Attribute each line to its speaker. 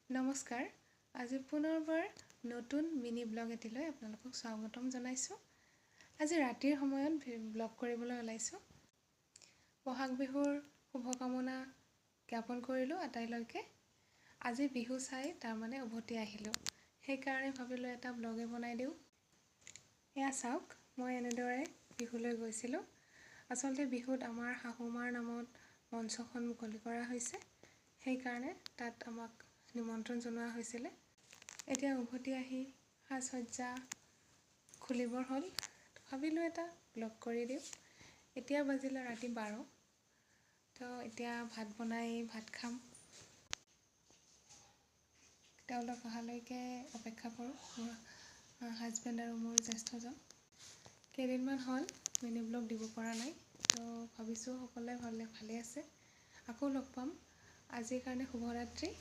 Speaker 1: নমস্কাৰ আজি পুনৰবাৰ নতুন মিনি ব্লগ এটিলৈ আপোনালোকক স্বাগতম জনাইছোঁ। আজি ৰাতিৰ সময়ত ব্লগ কৰিবলৈ ওলাইছোঁ। বহাগ বিহুৰ শুভকামনা জ্ঞাপন কৰিলোঁ আটাইলৈকে। আজি বিহু চাই তাৰমানে উভতি আহিলোঁ, সেইকাৰণে ভাবিলোঁ এটা ব্লগে বনাই দিওঁ। এয়া চাওক, মই এনেদৰে বিহুলৈ গৈছিলোঁ। আচলতে বিহুত আমাৰ শাহুমাৰ নামত মঞ্চখন মুকলি কৰা হৈছে, সেইকাৰণে তাত আমাক নিমন্ত্ৰণ জনোৱা হৈছিলে। এতিয়া উভতি আহি সাজ সজ্জা খুলিবৰ হ'ল, ভাবিলোঁ এটা ব্লগ কৰি দিওঁ। এতিয়া বাজিলে ৰাতি 12, তো এতিয়া ভাত বনাই ভাত খাম। তেওঁলোক অহালৈকে অপেক্ষা কৰোঁ, মোৰ হাজবেণ্ড আৰু মোৰ জ্যেষ্ঠজন। কেইদিনমান হ'ল মিনি ব্লগ দিব পৰা নাই, তো ভাবিছোঁ সকলোৱে ভালে আছে। আকৌ লগ পাম। আজিৰ কাৰণে শুভৰাত্ৰি।